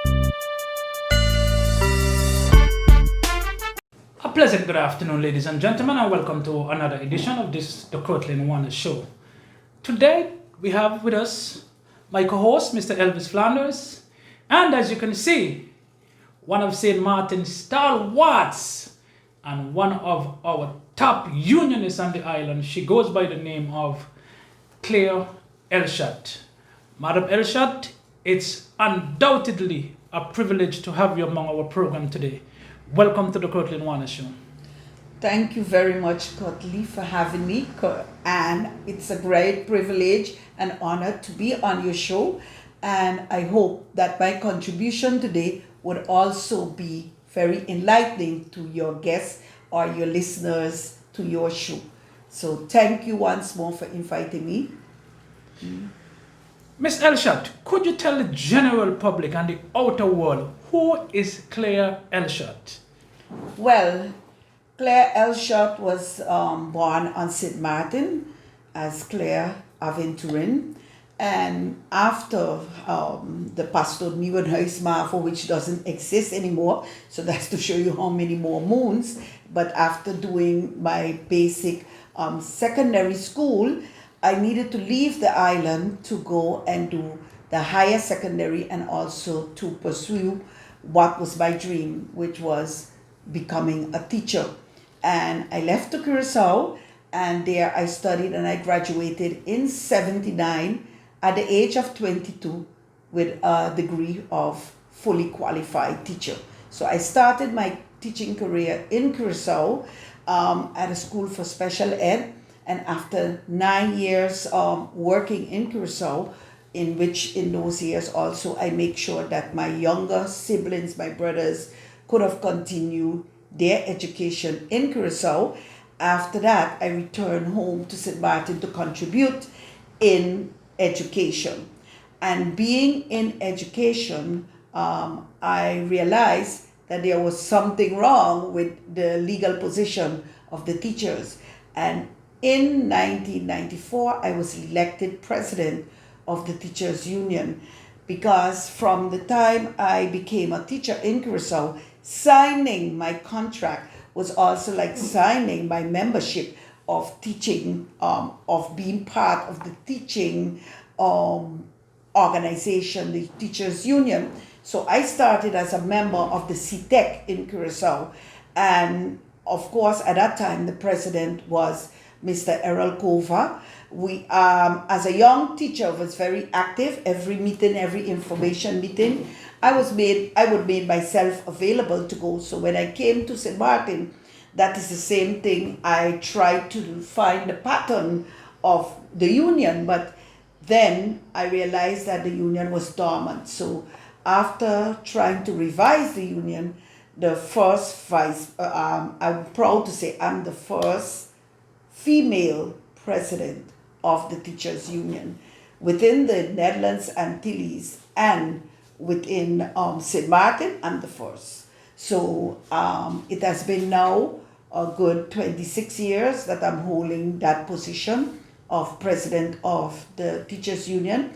A pleasant good afternoon, ladies and gentlemen, and welcome to another edition of the Curtlyn Warner Show. Today, we have with us my co-host, Mr. Elvis Flanders, and as you can see, one of St. Martin's stalwarts and one of our top unionists on the island. She goes by the name of Claire Elshot. Madam Elshot, it's undoubtedly a privilege to have you among our program today. Welcome to the Curtlyn Warner Show. Thank you very much, Curtlyn, for having me. And it's a great privilege and honor to be on your show. And I hope that my contribution today would also be very enlightening to your guests or your listeners to your show. So thank you once more for inviting me. Miss Elshot, could you tell the general public and the outer world who is Claire Elshot? Well, Claire Elshot was born on St. Martin as Claire Aventurin. And after the Pastor Nieuwenhuismavel, which doesn't exist anymore, so that's to show you how many more moons. But after doing my basic secondary school, I needed to leave the island to go and do the higher secondary and also to pursue what was my dream, which was becoming a teacher. And I left to Curacao, and there I studied and I graduated in 79 at the age of 22 with a degree of fully qualified teacher. So I started my teaching career in Curacao at a school for special ed. And after 9 years working in Curacao, in which in those years also I make sure that my younger siblings, my brothers, could have continued their education in Curacao. After that, I returned home to St. Martin to contribute in education. And being in education, I realized that there was something wrong with the legal position of the teachers. And in 1994, I was elected president of the Teachers Union, because from the time I became a teacher in Curacao, signing my contract was also like signing my membership of teaching, of being part of the teaching organization, the Teachers Union. So I started as a member of the CTEC in Curacao. And of course, at that time, the president was Mr. Errol Kova. We, as a young teacher, was very active. Every meeting, every information meeting, I would make myself available to go. So when I came to St. Martin, that is the same thing. I tried to find the pattern of the union, but then I realized that the union was dormant. So after trying to revise the union, the first I'm proud to say I'm the first female president of the Teachers Union within the Netherlands Antilles, and within St. Martin, I'm the first. So it has been now a good 26 years that I'm holding that position of president of the Teachers Union.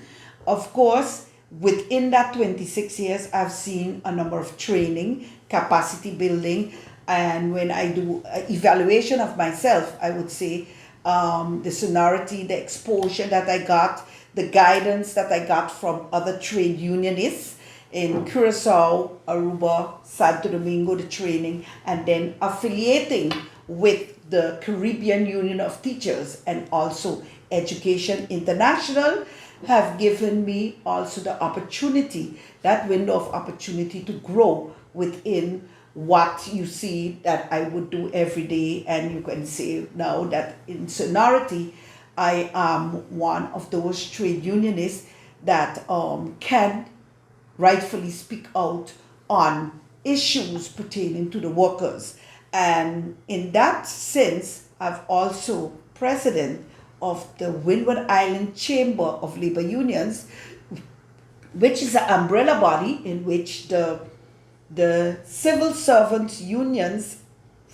Of course, within that 26 years, I've seen a number of training, capacity building, and when I do evaluation of myself, I would say the seniority, the exposure that I got, the guidance that I got from other trade unionists in Curacao, Aruba, Santo Domingo, the training, and then affiliating with the Caribbean Union of Teachers and also Education International have given me also the opportunity, that window of opportunity to grow within what you see that I would do every day. And you can say now that in seniority, I am one of those trade unionists that can rightfully speak out on issues pertaining to the workers. And in that sense, I've also president of the Windward Island Chamber of Labor Unions, which is an umbrella body in which the civil servant unions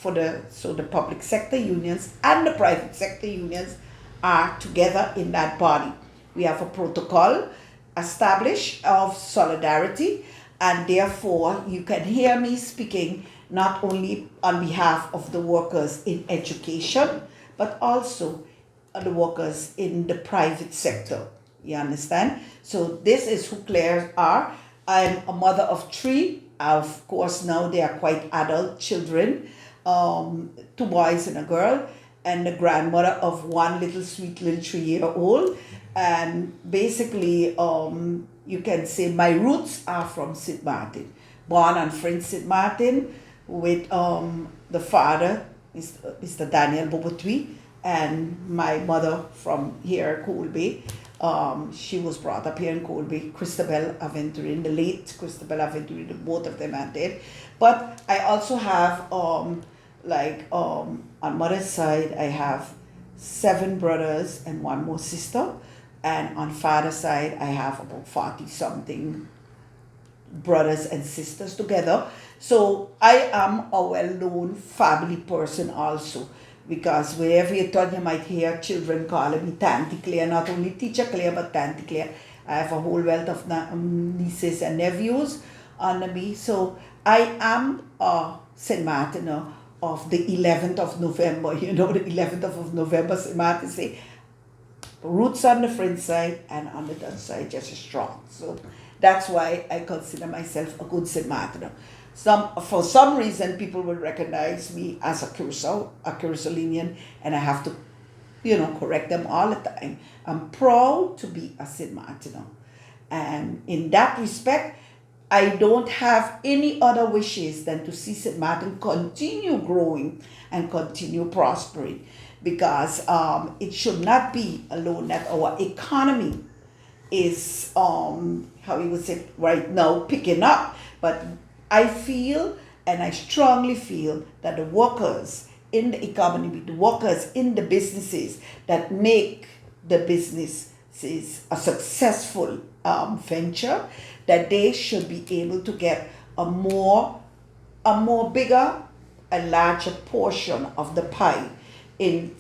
the public sector unions and the private sector unions are together in that body. We have a protocol established of solidarity, and therefore you can hear me speaking not only on behalf of the workers in education, but also the workers in the private sector. You understand? So this is who Claire are. I'm a mother of 3. Of course, now they are quite adult children, 2 boys and a girl, and the grandmother of one little sweet little 3-year-old. And basically, you can say my roots are from St. Martin, born on French St. Martin with the father, Mr. Daniel Bobotui, and my mother from here, Colby. She was brought up here in Colby, Christabel Aventurin, the late Christabel Aventurin, both of them are dead. But I also have, on mother's side, I have 7 brothers and 1 more sister. And on father's side, I have about 40 something brothers and sisters together. So I am a well-known family person also, because wherever you turn, you might hear children calling me Tanty Claire, not only Teacher Claire, but Tanty Claire. I have a whole wealth of nieces and nephews under me. So I am a St. Martiner of the 11th of November. You know, the 11th of November, St. Martin say, roots on the French side and on the Dutch side just as strong. So that's why I consider myself a good St. Martiner. For some reason, people will recognize me as a Curacaulian, and I have to, correct them all the time. I'm proud to be a St. Martiner. And in that respect, I don't have any other wishes than to see St. Martin continue growing and continue prospering, because it should not be alone that our economy is, how you would say right now, picking up. But I feel, and I strongly feel, that the workers in the economy, the workers in the businesses that make the businesses a successful venture, that they should be able to get a more bigger, a larger portion of the pie in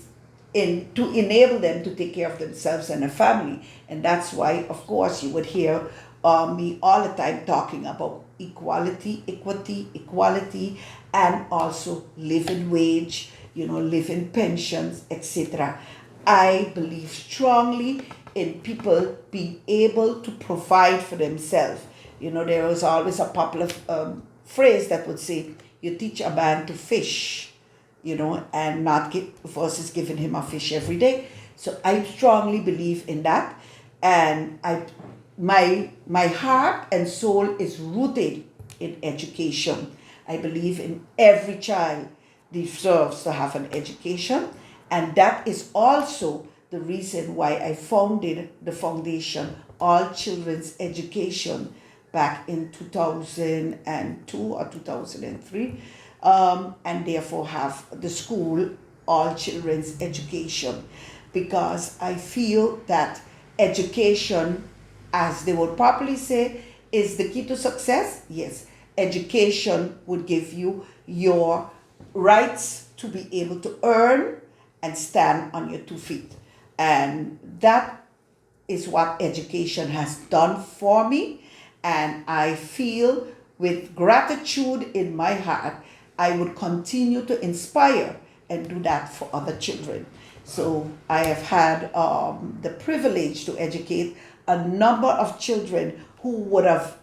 to enable them to take care of themselves and their family. And that's why, of course, you would hear me all the time talking about equality, equality, and also living wage, living pensions, etc. I believe strongly in people being able to provide for themselves. There was always a popular phrase that would say, you teach a man to fish, and not versus giving him a fish every day. So I strongly believe in that. And my heart and soul is rooted in education. I believe in every child deserves to have an education. And that is also the reason why I founded the foundation, All Children's Education, back in 2002 or 2003. And therefore have the school, All Children's Education, because I feel that education, as they would properly say, is the key to success. Yes, education would give you your rights to be able to earn and stand on your 2 feet. And that is what education has done for me. And I feel with gratitude in my heart, I would continue to inspire and do that for other children. So I have had the privilege to educate a number of children who would have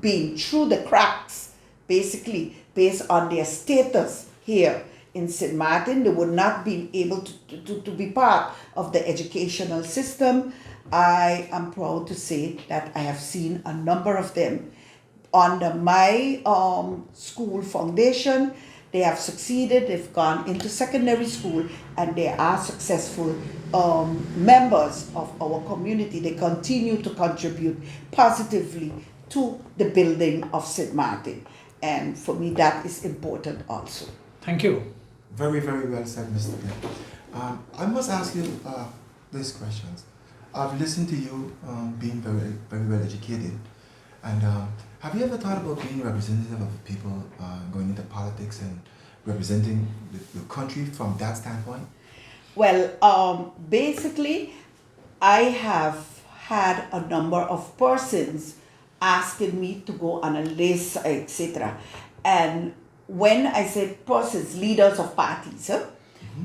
been through the cracks, basically based on their status here in St. Martin. They would not be able to be part of the educational system. I am proud to say that I have seen a number of them under my school foundation. They have succeeded, they've gone into secondary school, and they are successful members of our community. They continue to contribute positively to the building of St. Martin. And for me, that is important also. Thank you. Very, very well said, Mr. Claire. I must ask you these questions. I've listened to you being very, very well educated. And have you ever thought about being a representative of people going into politics and representing the country from that standpoint? Well, basically, I have had a number of persons asking me to go on a list, etc. And when I say persons, leaders of parties,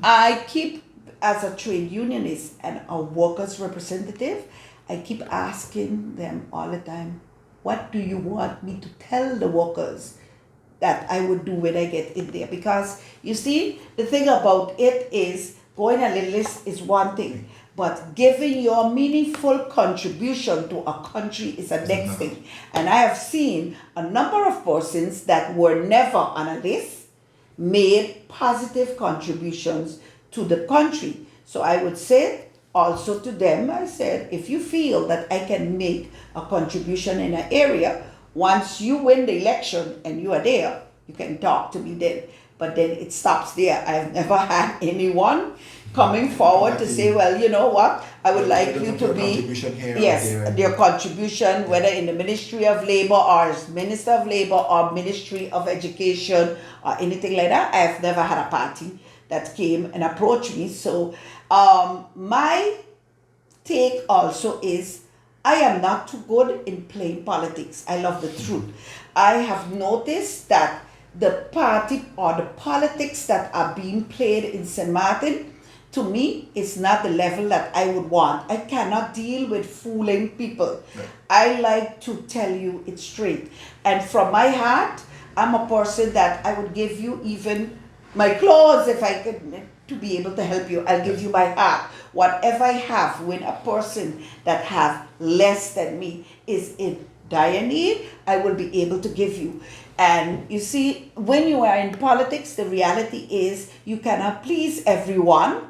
I keep, as a trade unionist and a workers' representative, I keep asking them all the time, what do you want me to tell the workers that I would do when I get in there? Because you see, the thing about it is going on a list is one thing, but giving your meaningful contribution to a country is the next thing. And I have seen a number of persons that were never on a list made positive contributions to the country. So I would say also to them, I said, if you feel that I can make a contribution in an area, once you win the election and you are there, you can talk to me then. But then it stops there. I've never had anyone coming forward to say, well, you know what, I would like you to be, yes, their contribution, whether in the Ministry of Labor or as Minister of Labor or Ministry of Education or anything like that. I've never had a party that came and approached me. So my take also is, I am not too good in playing politics. I love the truth. I have noticed that the party or the politics that are being played in St. Martin, to me, is not the level that I would want. I cannot deal with fooling people. Right. I like to tell you it straight. And from my heart, I'm a person that I would give you even my clothes if I could, to be able to help you. I'll give you my heart. Whatever I have, when a person that have less than me is in dire need, I will be able to give you. And you see, when you are in politics, the reality is you cannot please everyone,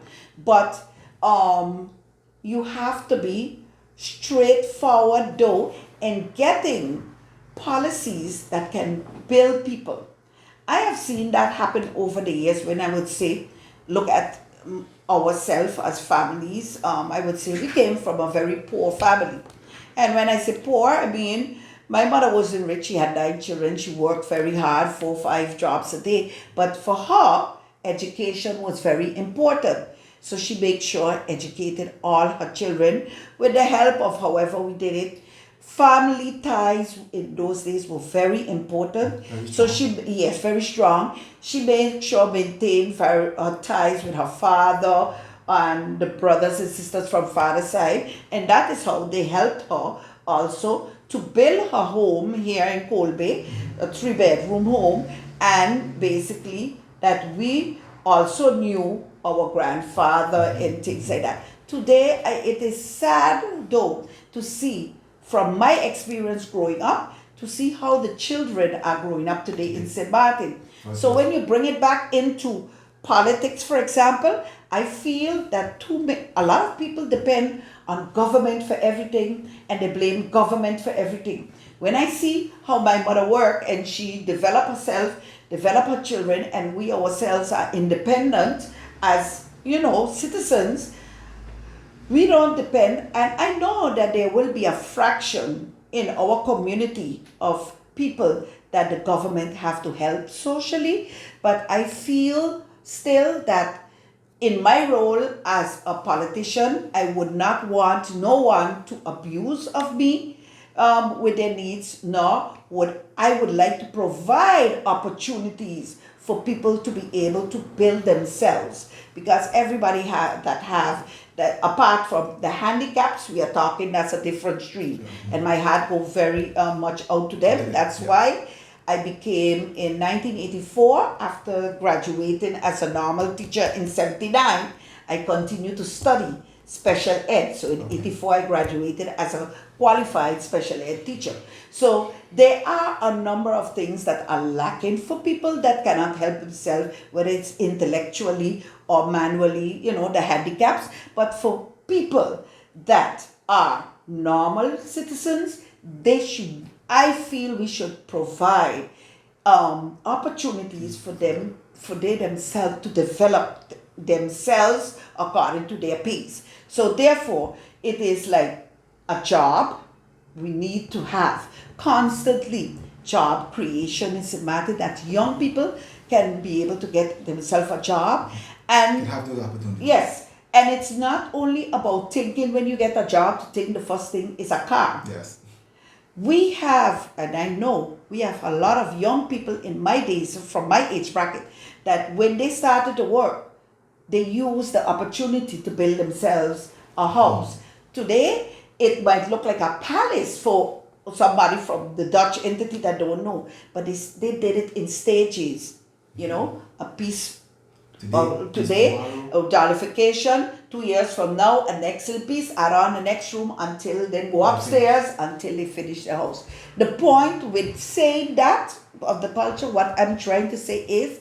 but you have to be straightforward though in getting policies that can build people. I have seen that happen over the years when I would say, look at ourselves as families. I would say we came from a very poor family. And when I say poor, I mean, my mother wasn't rich. She had 9 children. She worked very hard, 4 or 5 jobs a day. But for her, education was very important. So she made sure educated all her children with the help of however we did it. Family ties in those days were very important. So she, yes, very strong. She made sure maintain her ties with her father and the brothers and sisters from father's side. And that is how they helped her also to build her home here in Colby, a 3-bedroom home. And basically that we also knew our grandfather and things like that. Today, it is sad though to see, from my experience growing up, to see how the children are growing up today in St. Martin. Okay. So when you bring it back into politics, for example, I feel that a lot of people depend on government for everything and they blame government for everything. When I see how my mother worked and she developed herself, developed her children, and we ourselves are independent as, citizens, we don't depend. And I know that there will be a fraction in our community of people that the government have to help socially, but I feel still that in my role as a politician, I would not want no one to abuse of me with their needs, nor would I would like to provide opportunities for people to be able to build themselves, because everybody that, apart from the handicaps, we are talking, that's a different stream. Mm-hmm. And my heart goes very much out to them. That's why I became, in 1984, after graduating as a normal teacher in 79, I continued to study special ed. So in 84, I graduated as a qualified special ed teacher. So there are a number of things that are lacking for people that cannot help themselves, whether it's intellectually or manually, the handicaps. But for people that are normal citizens, I feel we should provide opportunities for them, for they themselves to develop themselves according to their pace. So therefore, it is like a job. We need to have constantly job creation in St. Martin, that young people can be able to get themselves a job and have those opportunities. Yes, and it's not only about thinking when you get a job to think the first thing is a car. Yes. We have, and I know we have a lot of young people in my days, from my age bracket, that when they started to work, they used the opportunity to build themselves a house. Today, it might look like a palace for somebody from the Dutch entity that don't know, but they did it in stages, a piece today, jollification, 2 years from now, a next piece, around the next room until then go upstairs until they finish the house. The point with saying that of the culture, what I'm trying to say is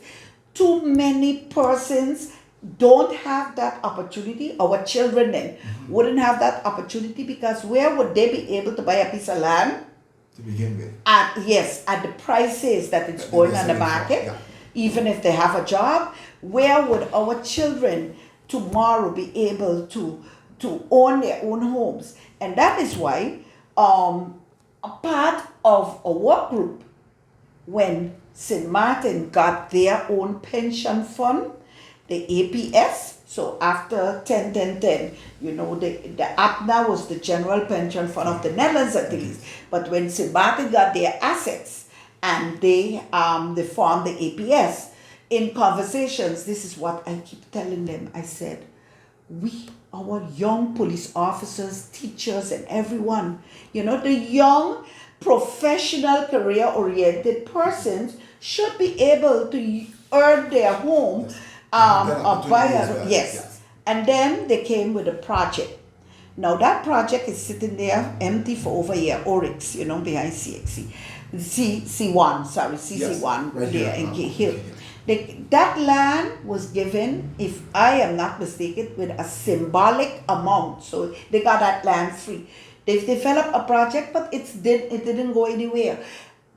too many persons don't have that opportunity. Our children then wouldn't have that opportunity because where would they be able to buy a piece of land? To begin with. Yes, at the prices that it's going on the market. Yeah. Even if they have a job, where would our children tomorrow be able to own their own homes? And that is why a part of a work group, when St. Martin got their own pension fund, the APS, so after 10-10-10, the APNA was the General Pension Fund of the Netherlands at least. But when St. Martin got their assets and they formed the APS, in conversations, this is what I keep telling them. I said, our young police officers, teachers, and everyone, the young, professional, career-oriented persons should be able to earn their home. Yes. And then they came with a project. Now that project is sitting there empty for over a year. Oryx, behind CXC. CC1 right there here. in Gay Hill. That land was given, if I am not mistaken, with a symbolic amount. So they got that land free. They've developed a project, but it didn't go anywhere.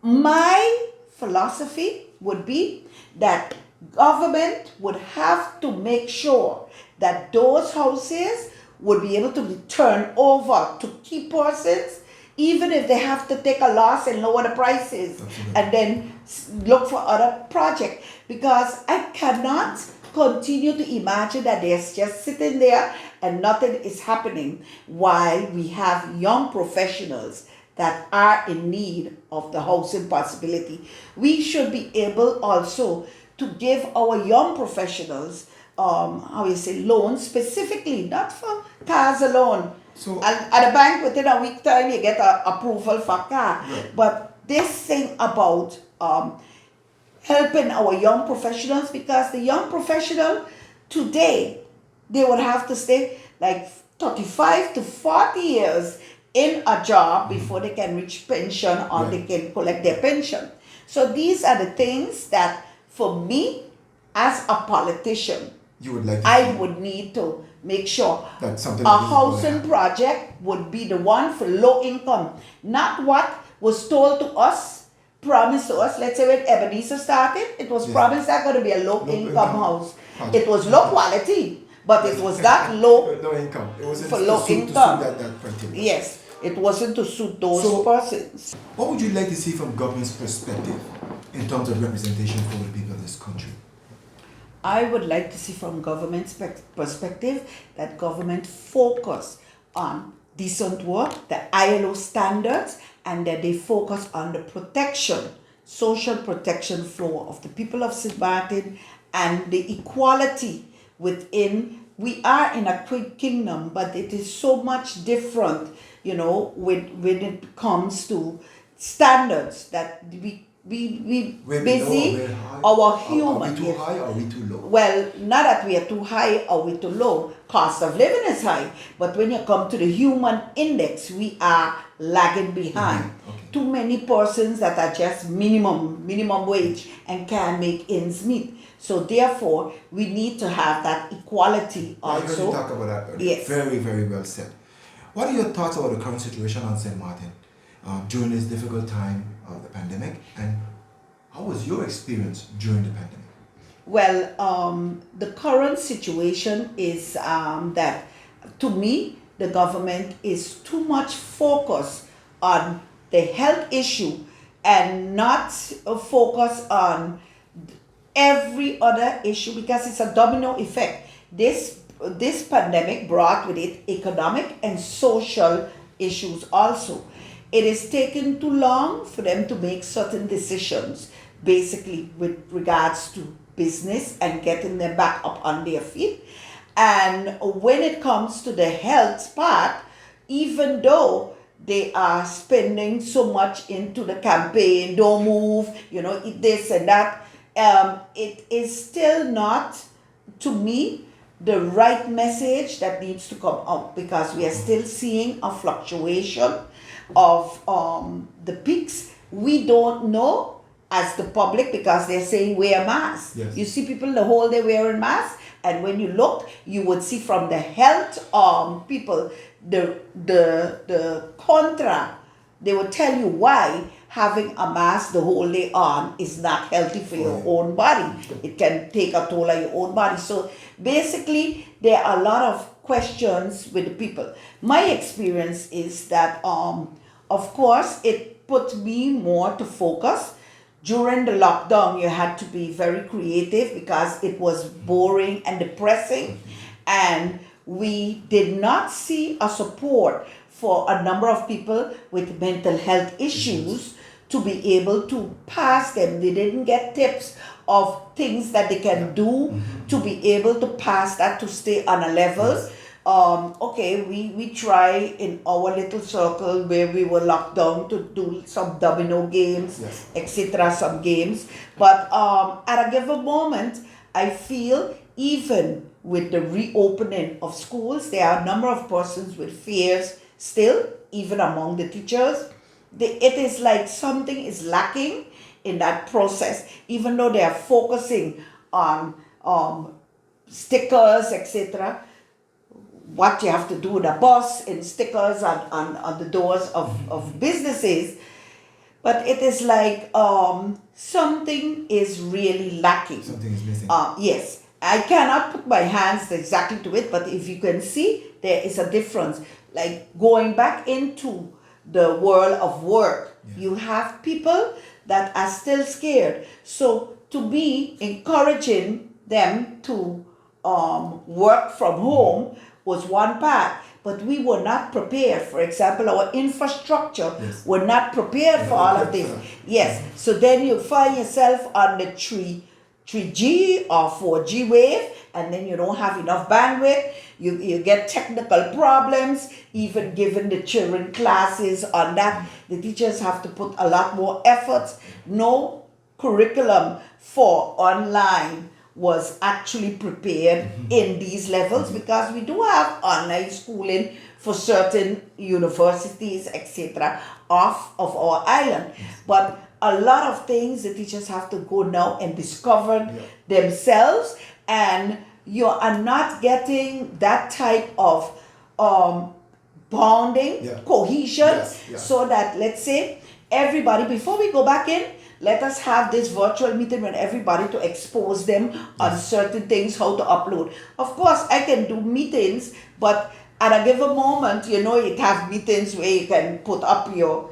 My philosophy would be that government would have to make sure that those houses would be able to be turned over to key persons, even if they have to take a loss and lower the prices. Absolutely. And then look for other projects. Because I cannot continue to imagine that they're just sitting there and nothing is happening while we have young professionals that are in need of the housing possibility. We should be able also to give our young professionals, loans specifically, not for cars alone. So At a bank, within a week time, you get an approval for a car. Right. But this thing about helping our young professionals, because the young professional today, they would have to stay like 35 to 40 years in a job before they can reach pension or they can collect their pension. So these are the things that, for me, as a politician, you would like to I see would need to make sure that something a like this is going to housing happen. project would be the one for low income, not what was told to us, promised to us. Let's say when Ebenezer started, it was promised that going to be a low income house. It was low quality, but it was not low No income. It wasn't for to low suit income. that criteria. Yes, it wasn't to suit those So- persons. What would you like to see from government's perspective in terms of representation for the people of this country? I would like to see from government's perspective that government focus on decent work, the ILO standards, and that they focus on the protection, social protection flow of the people of St. Martin and the equality within. We are in a quick kingdom, but it is so much different, when it comes to standards that we We're busy below, we're high. our Are human. we too yes. high or are we too low? Well, not that we are too high or we too low. Cost of living is high, but when you come to the human index, we are lagging behind. Okay. Too many persons that are just minimum wage and can't make ends meet. So therefore, we need to have that equality I heard you also. talk about that earlier. Yes. Very, very well said. What are your thoughts about the current situation on St. Martin during this difficult time of the pandemic? And how was your experience during the pandemic? Well, the current situation is that, to me, the government is too much focused on the health issue and not focus on every other issue, because it's a domino effect. This pandemic brought with it economic and social issues also. it is taking too long for them to make certain decisions, basically with regards to business and getting them back up on their feet. And when it comes to the health part, even though they are spending so much into the campaign, don't move, eat this and that, it is still not, to me, the right message that needs to come out, because we are still seeing a fluctuation of the peaks. We don't know as the public, because they're saying wear masks. Yes. You see people the whole day wearing masks, and when you look, you would see from the health people the contra. They will tell you why having a mask the whole day on is not healthy for your own body. It can take a toll on your own body. So basically, there are a lot of questions with the people. My experience is that, of course, it put me more to focus. During the lockdown, you had to be very creative because it was boring and depressing, and we did not see a support for a number of people with mental health issues to be able to pass them. They didn't get tips of things that they can do to be able to pass that, to stay on a level. Okay, we try in our little circle where we were locked down to do some domino games, etc., some games. But at a given moment, I feel even with the reopening of schools, there are a number of persons with fears still, even among the teachers. It is like something is lacking in that process, even though they are focusing on stickers, etc., what you have to do with a bus and stickers on the doors of businesses. But it is like something is really lacking. Something is missing. Yes, I cannot put my hands exactly to it, but if you can see, there is a difference. Like going back into the world of work, you have people that are still scared. So to be encouraging them to work from home was one part, but we were not prepared. For example, our infrastructure were not prepared for all of this. Yes, so then you find yourself on the 3G or 4G wave, and then you don't have enough bandwidth. You get technical problems, even giving the children classes on that. The teachers have to put a lot more efforts. No curriculum for online was actually prepared in these levels, because we do have online schooling for certain universities, etc., off of our island. But a lot of things the teachers have to go now and discover themselves, and you are not getting that type of bonding, cohesion, so that, let's say, everybody, before we go back in, let us have this virtual meeting with everybody to expose them on certain things, how to upload. Of course, I can do meetings, but at a given moment, you have meetings where you can put up your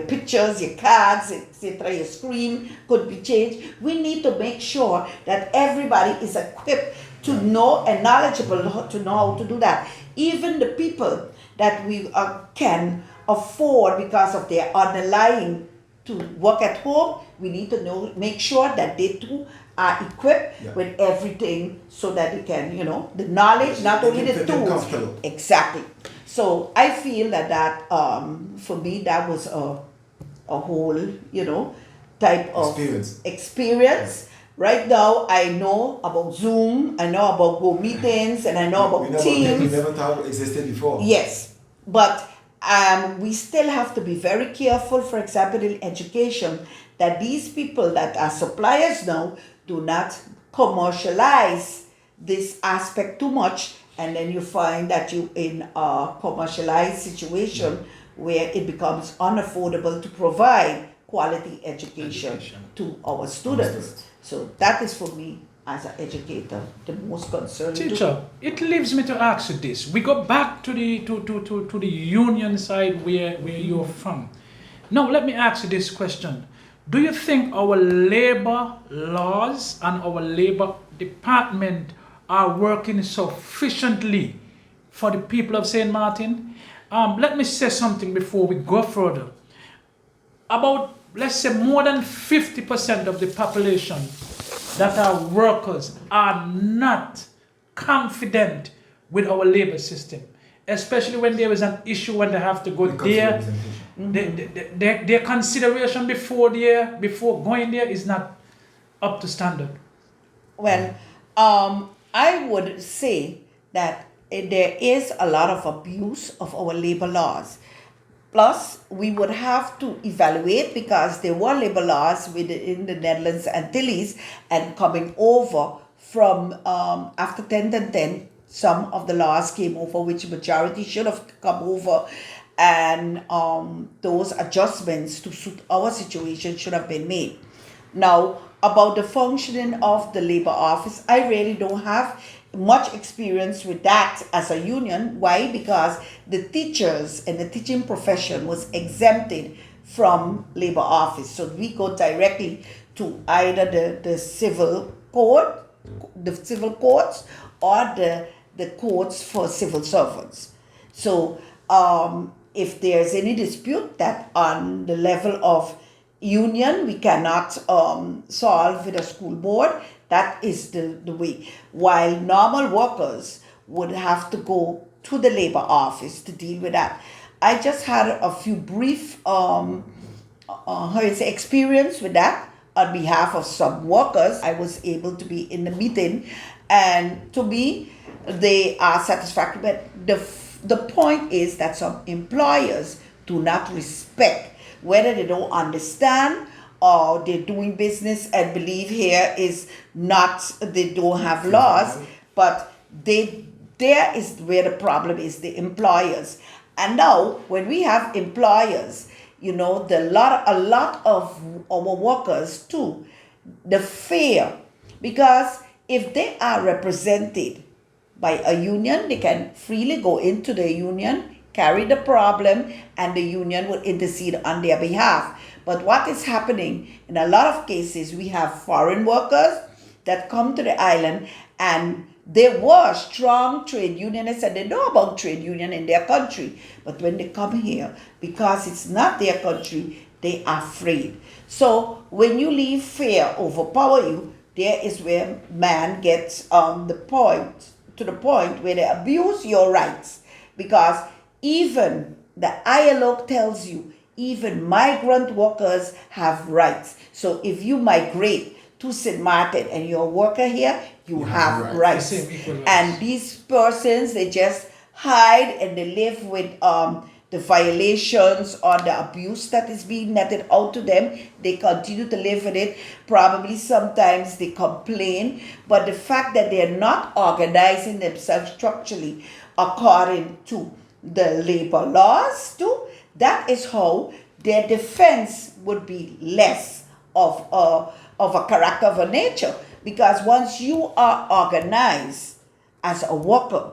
pictures, your cards, etc. Your screen could be changed. We need to make sure that everybody is equipped to know and knowledgeable to know how to do that. Even the people that we can afford because of their underlying to work at home, we need to make sure that they too are equipped with everything, so that they can, the knowledge, not only the tools. Exactly. So I feel that for me, that was a whole, type of experience. Right now, I know about Zoom, I know about Go Meetings, and I know about Teams. We never thought it existed before. Yes, but we still have to be very careful, for example, in education, that these people that are suppliers now do not commercialize this aspect too much, and then you find that you in a commercialized situation where it becomes unaffordable to provide quality education to our students. So that is for me, as an educator, the most concern. Teacher, it leaves me to ask you this. We go back to the union side where you're from. Now let me ask you this question. Do you think our labor laws and our labor department are working sufficiently for the people of St. Martin? Let me say something before we go further. About, let's say, more than 50% of the population that are workers are not confident with our labor system, especially when there is an issue when they have to go When it comes to there. representation. Their consideration before going there is not up to standard. Well, I would say that there is a lot of abuse of our labor laws. Plus, we would have to evaluate because there were labor laws within the Netherlands Antilles and coming over from after 10 some of the laws came over, which majority should have come over, and those adjustments to suit our situation should have been made. Now, about the functioning of the labor office, I really don't have much experience with that as a union. Why? Because the teachers and the teaching profession was exempted from labor office. So we go directly to either the civil court, the civil courts, or the courts for civil servants. So if there's any dispute that on the level of union we cannot solve with a school board, that is the way. While normal workers would have to go to the labor office to deal with that. I just had a few brief experience with that on behalf of some workers. I was able to be in the meeting, and to me, they are satisfactory. But the point is that some employers do not respect, whether they don't understand or they're doing business and believe here is not, they don't have laws, but there is where the problem is, the employers. And now when we have employers, a lot of our workers too, the fear, because if they are represented by a union, they can freely go into the union, carry the problem, and the union will intercede on their behalf. But what is happening in a lot of cases, we have foreign workers that come to the island, and they were strong trade unionists and they know about trade union in their country. But when they come here, because it's not their country, they are afraid. So when you leave fear overpower you, there is where man gets to the point where they abuse your rights. Because even the ILO tells you, even migrant workers have rights. So if you migrate to St. Martin and you're a worker here, you have rights. And these persons, they just hide and they live with the violations or the abuse that is being netted out to them. They continue to live with it. Probably sometimes they complain, but the fact that they're not organizing themselves structurally according to the labor laws too, that is how their defense would be less of a character, of a nature. Because once you are organized as a worker,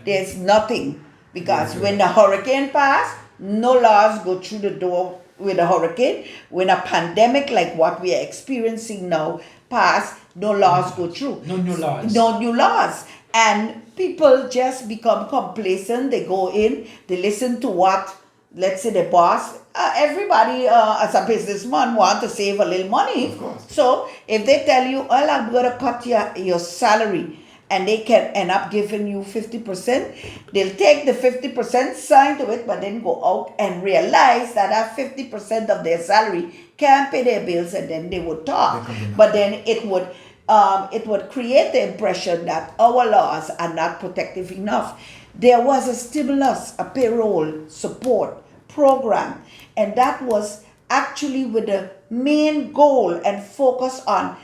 there's nothing. Because when the hurricane passed, no laws go through the door with a hurricane. When a pandemic like what we are experiencing now passed, no laws go through. No new laws. No new laws. And people just become complacent. They go in, they listen to what, let's say, the boss. Everybody as a businessman want to save a little money. Of course. So if they tell you, well, I'm going to cut your salary, and they can end up giving you 50%, they'll take the 50%, sign to it, but then go out and realize that 50% of their salary can't pay their bills, and then they would talk. But then it would create the impression that our laws are not protective enough. There was a stimulus, a payroll support program, and that was actually with the main goal and focus on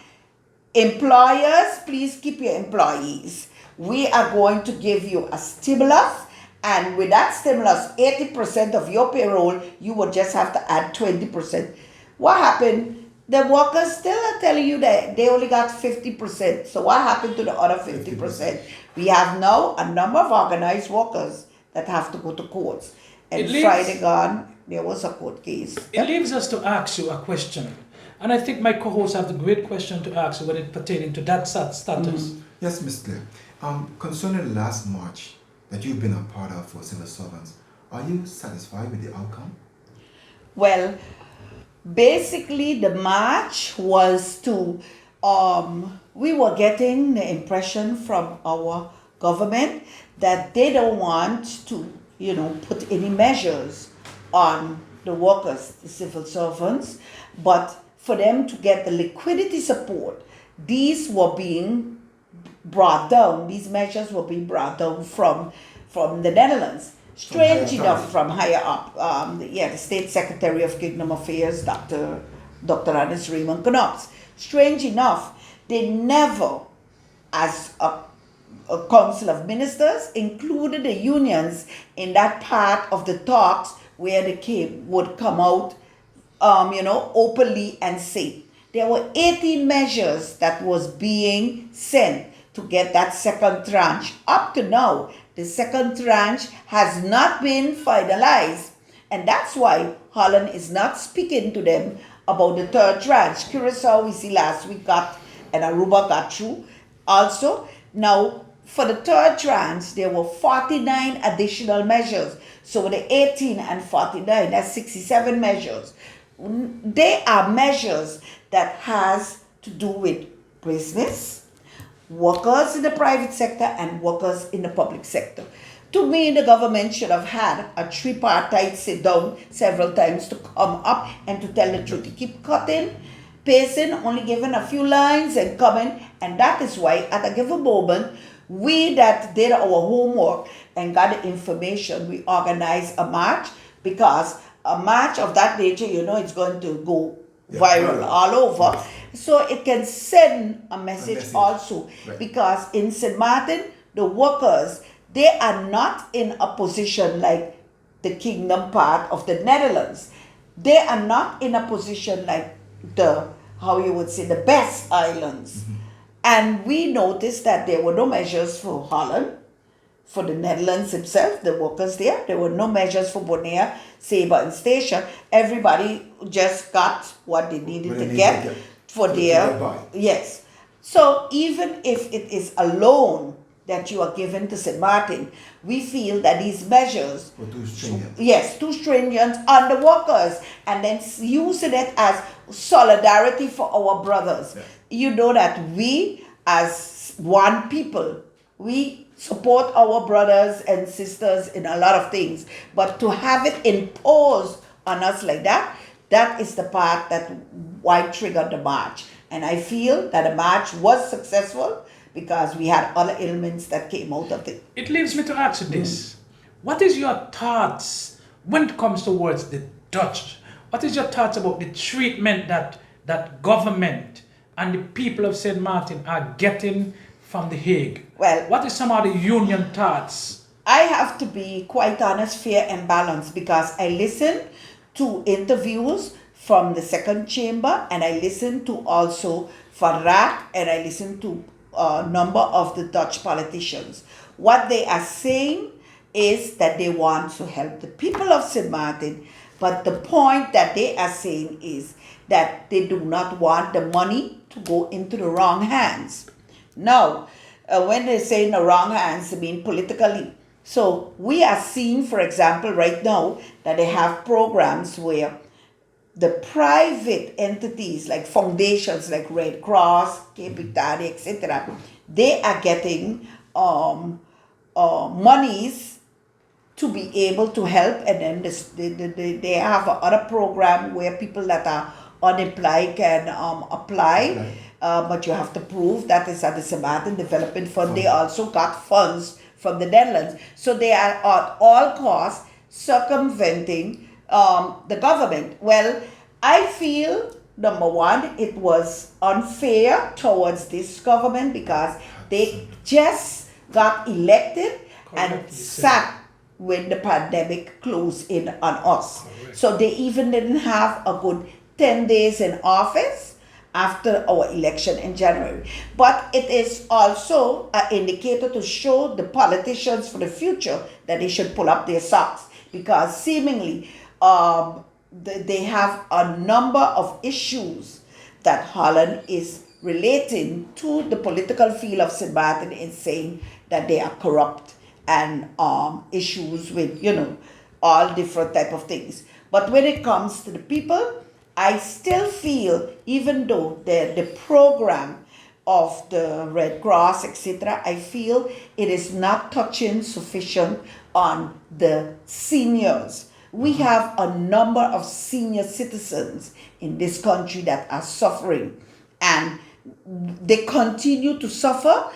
employers, please keep your employees. We are going to give you a stimulus, and with that stimulus, 80% of your payroll, you would just have to add 20%. What happened? The workers still are telling you that they only got 50%. So what happened to the other 50%? We have now a number of organized workers that have to go to courts. And Friday gone, there was a court case. It leaves us to ask you a question. And I think my co-hosts have the great question to ask you when it pertaining to that status. Yes, Ms. Claire. Concerning the last march that you've been a part of for civil servants, Are you satisfied with the outcome? Well, basically, the march was to, we were getting the impression from our government that they don't want to, put any measures on the workers, the civil servants, but for them to get the liquidity support, these were being brought down. These measures were being brought down from the Netherlands. Strange enough, from higher up, the State Secretary of Kingdom Affairs, Dr. Hannes Raymond Knops. Strange enough, they never, as a Council of Ministers, included the unions in that part of the talks where they would come out, openly and say. There were 18 measures that was being sent to get that second tranche. Up to now, the second tranche has not been finalized. And that's why Holland is not speaking to them about the third tranche. Curacao, we see last week got, and Aruba got through also. Now, for the third tranche, there were 49 additional measures. So the 18 and 49, that's 67 measures. They are measures that has to do with business, workers in the private sector, and workers in the public sector. To me, the government should have had a tripartite sit down several times to come up and to tell the truth. To keep cutting, pacing, only giving a few lines and coming. And that is why at a given moment, we that did our homework and got the information, we organized a march, because a march of that nature, it's going to go viral all over. So it can send a message also. Right. Because in St. Martin, the workers, they are not in a position like the kingdom part of the Netherlands. They are not in a position like the best islands. Mm-hmm. And we noticed that there were no measures for Holland, for the Netherlands itself, the workers there. There were no measures for Bonaire, Saba, and Station. Everybody just got what they needed to get for their... Yes. So even if it is a loan that you are given to St. Martin, we feel that these measures were too stringent. Yes, too stringent on the workers, and then using it as solidarity for our brothers. Yeah. You know that we, as one people, we support our brothers and sisters in a lot of things, but to have it imposed on us like that, that is the part that why triggered the march. And I feel that the march was successful because we had other elements that came out of it. It leads me to ask you this. What is your thoughts when it comes towards the Dutch? What is your thoughts about the treatment that government and the people of St. Martin are getting from The Hague? Well, what is some of the union thoughts? I have to be quite honest, fair and balanced, because I listen to interviews from the second chamber, and I listen to also Van Raak, and I listen to a number of the Dutch politicians. What they are saying is that they want to help the people of St. Martin, but the point that they are saying is that they do not want the money to go into the wrong hands. Now, when they say in the wrong hands, I mean politically. So we are seeing, for example, right now that they have programs where the private entities like foundations like Red Cross, Cape Italy, etc., they are getting monies to be able to help, and then they have another program where people that are unemployed can apply, but you have to prove that is at the St. Martin Development Fund. They also got funds from the Netherlands. So they are at all costs circumventing the government. Well, I feel, number one, it was unfair towards this government because they just got elected and sat when the pandemic closed in on us. Correct. So they even didn't have a good 10 days in office after our election in January. But it is also an indicator to show the politicians for the future that they should pull up their socks, because seemingly they have a number of issues that Holland is relating to the political field of St. Martin in saying that they are corrupt, and issues with, all different type of things. But when it comes to the people, I still feel, even though the program of the Red Cross, etc., I feel it is not touching sufficient on the seniors. We have a number of senior citizens in this country that are suffering, and they continue to suffer.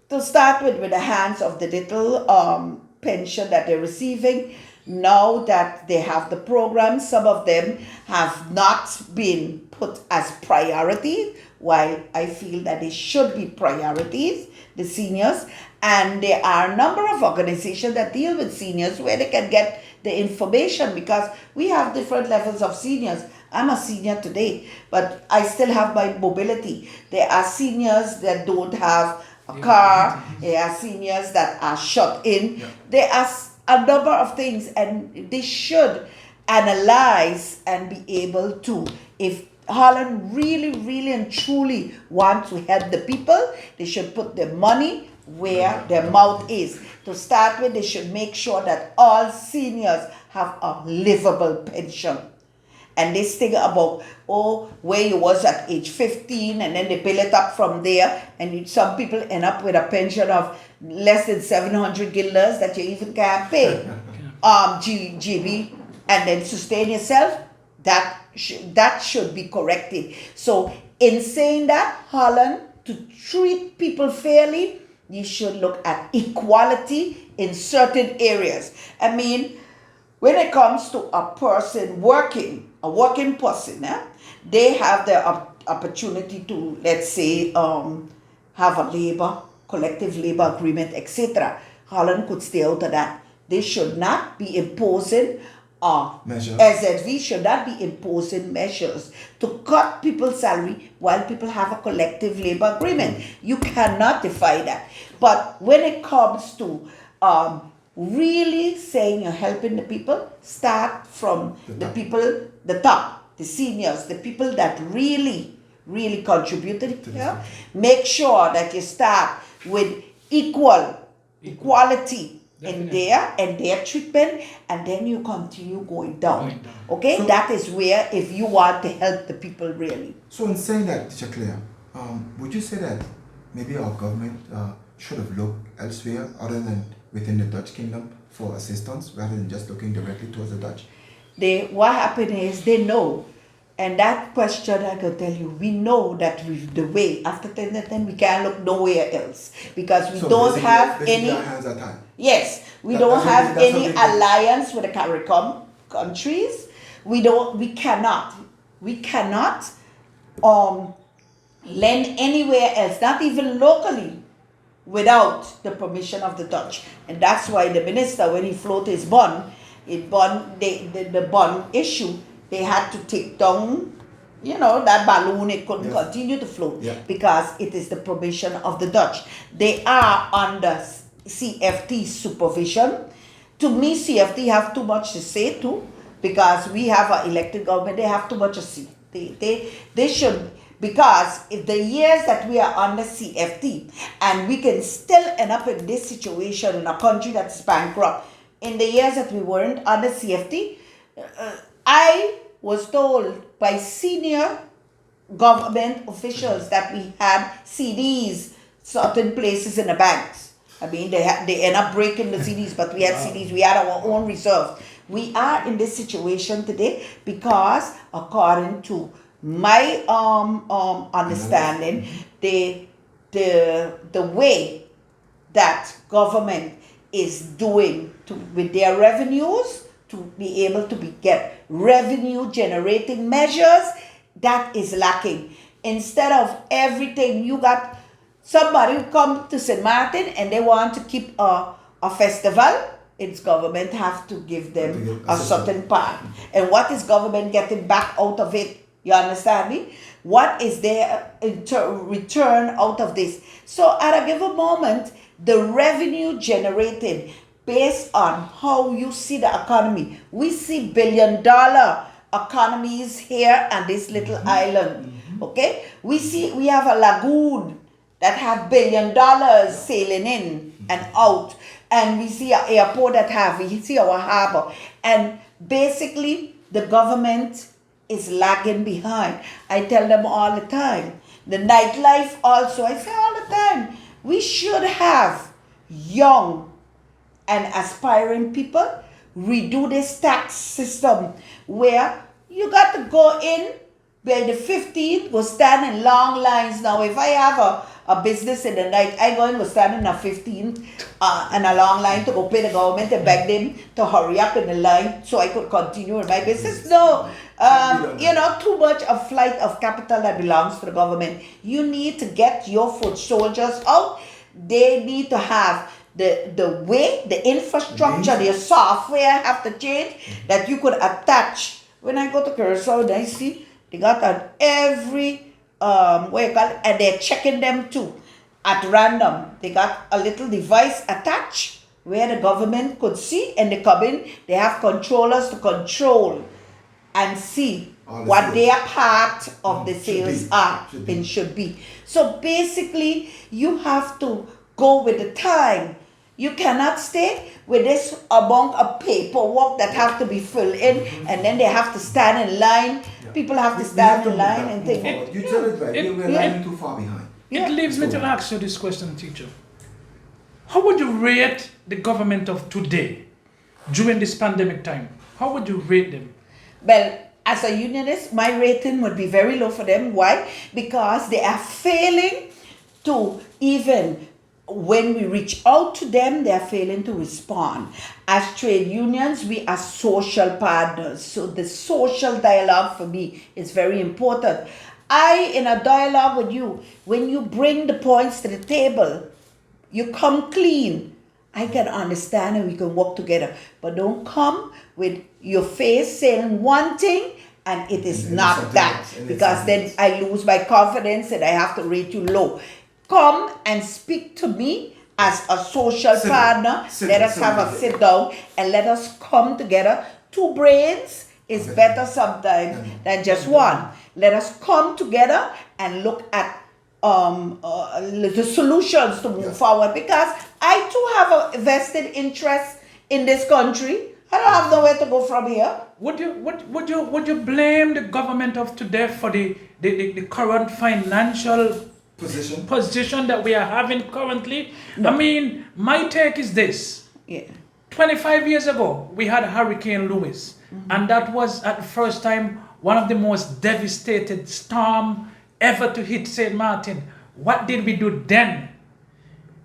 To start with the hands of the little pension that they're receiving. Now that they have the program, some of them have not been put as priority, while I feel that they should be priorities, the seniors. And there are a number of organizations that deal with seniors where they can get the information, because we have different levels of seniors. I'm a senior today, but I still have my mobility. There are seniors that don't have a car. There are seniors that are shut in. There are a number of things, and they should analyze and be able to, if Holland really and truly want to help the people, they should put their money where their mouth is. To start with, they should make sure that all seniors have a livable pension. And this thing about, where you was at age 15, and then they build it up from there, and some people end up with a pension of less than 700 guilders that you even can't pay. GB, and then sustain yourself, that should be corrected. So in saying that, Holland, to treat people fairly, you should look at equality in certain areas. I mean, when it comes to a person working, a working person, they have the opportunity to, let's say, have a collective labor agreement, etc. Holland could stay out of that. They should not be imposing, SZV should not be imposing measures to cut people's salary while people have a collective labor agreement. You cannot defy that. But when it comes to really saying you're helping the people, start from the people, the top, the seniors, the people that really contributed here. Make sure that you start with equality in their treatment, and then you continue going down. Okay, so that is where, if you want to help the people really. So in saying that, Teacher Claire, would you say that maybe our government should have looked elsewhere other than within the Dutch kingdom for assistance, rather than just looking directly towards the Dutch? What happened is, they know, and that question I can tell you, we know that with the way after 10 we can't look nowhere else, because we don't have any. Our hands are tied. Yes, we don't have any alliance with the CARICOM countries. We cannot lend anywhere else, not even locally, without the permission of the Dutch. And that's why the minister, when he floated his bond, the bond issue, they had to take down, that balloon. It couldn't continue to float because it is the permission of the Dutch. They are under CFT supervision. To me, CFT have too much to say too, because we have an elected government. They have too much to say. They should, because if the years that we are under CFT, and we can still end up in this situation in a country that's bankrupt, in the years that we weren't under CFT, I was told by senior government officials that we had CDs, certain places in the banks. I mean, they end up breaking the CDs, but we had CDs, we had our own reserves. We are in this situation today because, according to my understanding, the way that government is doing with their revenues, to be able to get revenue generating measures, that is lacking. Instead of everything, you got somebody who come to St. Martin and they want to keep a festival. Its government have to give them a certain part. And what is government getting back out of it? You understand me? What is their return out of this? So at a given moment, the revenue generated based on how you see the economy. We see billion-dollar economies here on this little island. Okay? We have a lagoon that have $1 billion sailing in and out. and we see our airport we see our harbor. And basically, the government is lagging behind. I tell them all the time. The nightlife also, I say all the time, we should have young and aspiring people redo this tax system where you got to go in by the 15th, go stand in long lines. Now, if I have a business in the night, I go and go stand in the 15th and a long line to go pay the government and beg them to hurry up in the line so I could continue with my business. No, too much of flight of capital that belongs to the government. You need to get your foot soldiers out. They need to have the way, the infrastructure, the software have to change that you could attach. When I go to Curacao, I see they got on every and they're checking them too at random. They got a little device attached where the government could see, and they come in. They have controllers to control and see what their part of the sales are and should be. So basically, you have to go with the time. You cannot stay with this amount of paperwork that have to be filled in, and then they have to stand in line. People have to stand in line and think. You tell it right. We're lagging too far behind. It leaves me to ask you this question, teacher. How would you rate the government of today during this pandemic time? How would you rate them? Well, as a unionist, my rating would be very low for them. Why? Because they are failing to even, when we reach out to them, they are failing to respond. As trade unions, we are social partners. So the social dialogue for me is very important. In a dialogue with you, when you bring the points to the table, you come clean. I can understand and we can work together. But don't come with your face saying one thing and it is not that. Because then I lose my confidence and I have to rate you low. Come and speak to me as a social partner. Let us have a sit down and let us come together. Two brains is better sometimes than just one. Let us come together and look at the solutions to move forward, because I too have a vested interest in this country. I don't have nowhere to go from here. Would you blame the government of today for the current financial position that we are having currently? No. I mean, my take is this. 25 years ago, we had Hurricane Lewis, and that was at the first time one of the most devastated storm ever to hit St. Martin. What did we do then?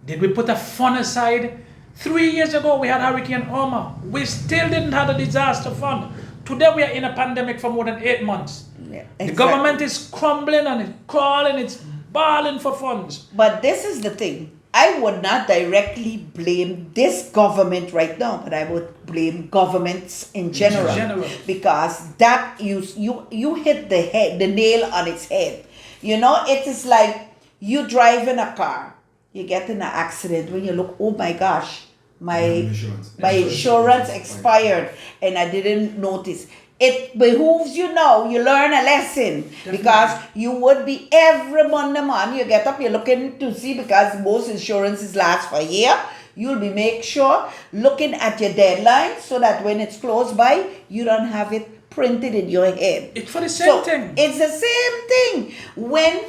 Did we put a fund aside? 3 years ago, we had Hurricane Irma. We still didn't have a disaster fund. Today, we are in a pandemic for more than 8 months. Exactly. The government is crumbling and it's crawling, it's balling for funds. But this is the thing. I would not directly blame this government right now, but I would blame governments in general. Because that you hit the nail on its head. You know, it is like you drive in a car, you get in an accident, when you look, oh my gosh, my insurance expired and I didn't notice. It behooves you now, you learn a lesson. Definitely. Because you would be every Monday morning, you get up, you're looking to see, because most insurances last for a year, you'll be make sure looking at your deadline so that when it's close by, you don't have it printed in your head. It's for the same thing. It's the same thing.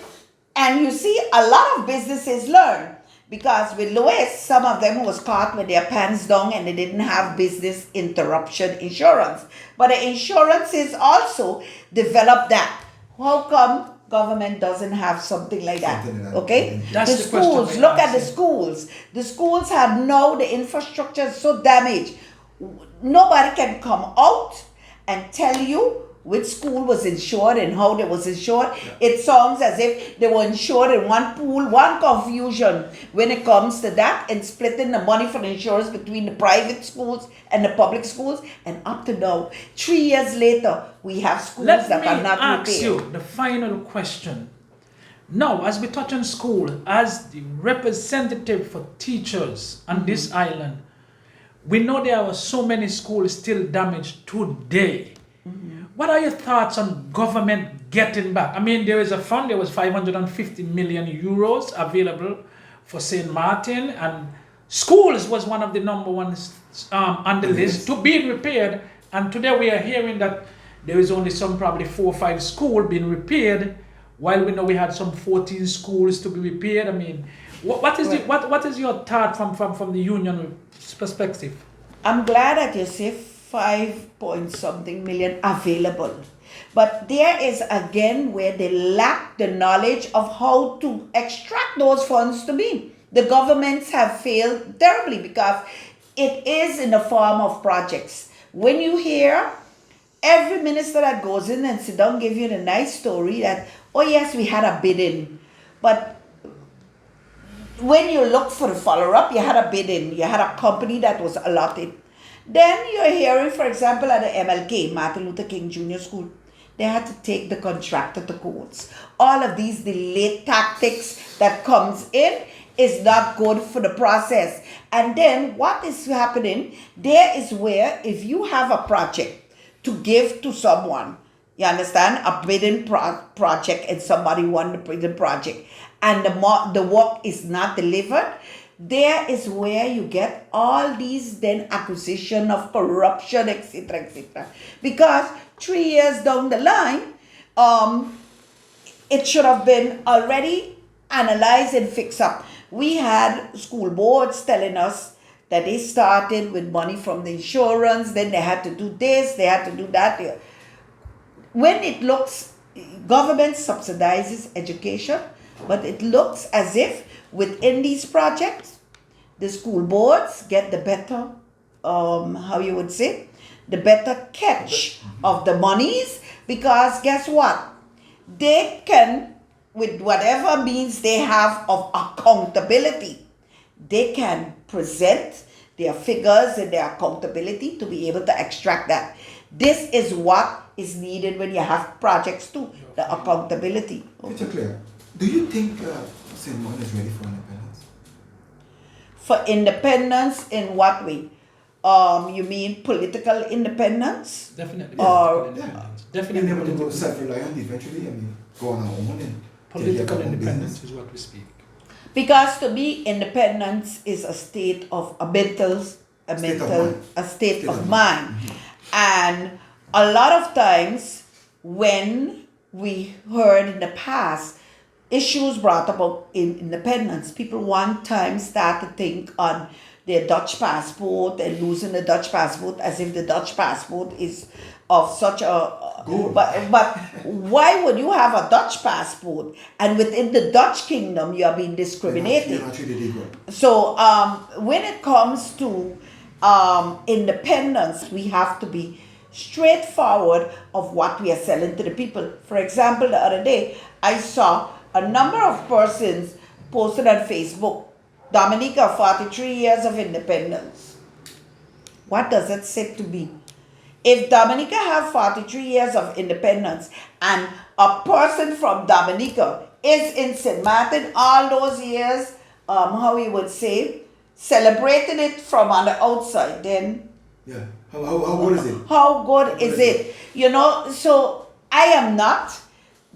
And you see, a lot of businesses learn. Because with Louis, some of them was caught with their pants down and they didn't have business interruption insurance. But the insurances also developed that. How come government doesn't have something like that? Okay? That's the schools, look at the schools. The schools have now the infrastructure so damaged. Nobody can come out and tell you which school was insured and how they was insured. It sounds as if they were insured in one pool, one confusion when it comes to that, and splitting the money for the insurance between the private schools and the public schools. And up to now, 3 years later, we have schools that are not repaired. Let me ask you the final question. Now, as we touch on school, as the representative for teachers on this island, we know there are so many schools still damaged today. What are your thoughts on government getting back? I mean, there is a fund, there was 550 million euros available for St. Martin and schools was one of the number ones on the list to be repaired. And today we are hearing that there is only some probably 4 or 5 schools being repaired, while we know we had some 14 schools to be repaired. I mean, what is your thought from the union perspective? I'm glad that you say 5 point something million available. But there is again where they lack the knowledge of how to extract those funds to be. The governments have failed terribly because it is in the form of projects. When you hear every minister that goes in and sit down give you the nice story that, oh yes, we had a bid-in. But when you look for the follow-up, you had a bid-in. You had a company that was allotted. Then you're hearing, for example, at the MLK, Martin Luther King Jr. School, they had to take the contractor to courts. All of these delayed tactics that comes in is not good for the process. And then what is happening, there is where if you have a project to give to someone, you understand, a bidding project and somebody won the bidding project and the work is not delivered, there is where you get all these then accusation of corruption, etc., etc. Because 3 years down the line, it should have been already analyzed and fixed up. We had school boards telling us that they started with money from the insurance, then they had to do this, they had to do that. When it looks, government subsidizes education, but it looks as if within these projects, the school boards get the better, how you would say, the better catch of the monies, because guess what? They can, with whatever means they have of accountability, they can present their figures and their accountability to be able to extract that. This is what is needed when you have projects too, the accountability. Mr. Claire, do you think St. Martin is ready for independence? For independence in what way? You mean political independence? Definitely. Or Definitely. Being able to go self-reliant eventually, I mean, go on our own and Political take independence business. is what we speak. because to me, independence is a state of a state of mind. And a lot of times when we heard in the past issues brought about in independence, people one time start to think on their Dutch passport and losing the Dutch passport as if the Dutch passport is of such a Good. but why would you have a Dutch passport and within the Dutch kingdom you are being discriminated? They're not treated equal. So when it comes to independence, we have to be straightforward of what we are selling to the people. For example, the other day, I saw a number of persons posted on Facebook, Dominica, 43 years of independence. What does it say to me? If Dominica have 43 years of independence and a person from Dominica is in St. Martin all those years, how we would say, celebrating it from on the outside, then Yeah. How good is it? how good is it? You know, so I am not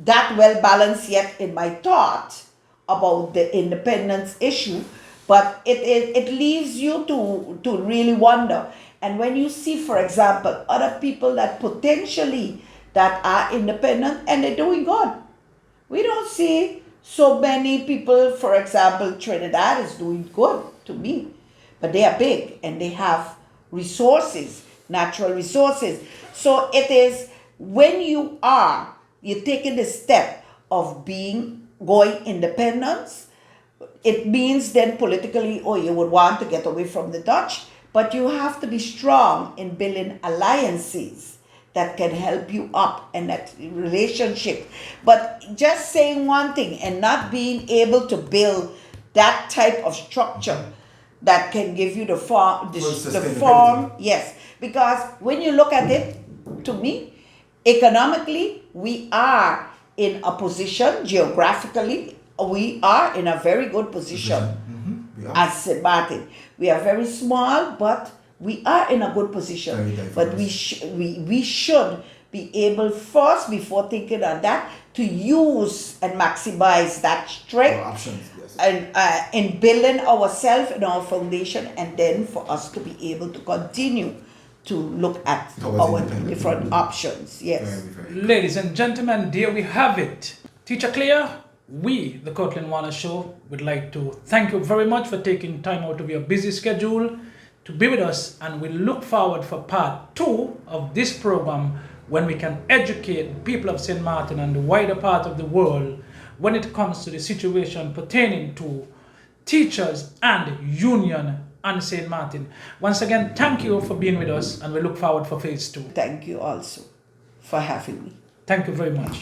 that well balanced yet in my thought about the independence issue, but it leaves you to really wonder. And when you see, for example, other people that potentially that are independent and they're doing good. We don't see so many people, for example, Trinidad is doing good to me, but they are big and they have resources, natural resources. So it is when you're taking the step of going independence, it means then politically, you would want to get away from the Dutch, but you have to be strong in building alliances that can help you up in that relationship. But just saying one thing and not being able to build that type of structure that can give you the form, yes. Because when you look at it, to me, economically, we are in a position, geographically, we are in a very good position. As St. Martin. We are very small, but we are in a good position. But we should be able first, before thinking on that, to use and maximize that strength Our options, yes. and in building ourselves and our foundation, and then for us to be able to continue to look at Towards our independence. different options. Yes. Very, very. Ladies and gentlemen, there we have it. Teacher Clear, we, the Curtlyn Warner Show, would like to thank you very much for taking time out of your busy schedule to be with us, and we look forward for part 2 of this program when we can educate the people of St. Martin and the wider part of the world when it comes to the situation pertaining to teachers and union and St. Martin. Once again, thank you for being with us, and we look forward for phase 2. Thank you also for having me. Thank you very much.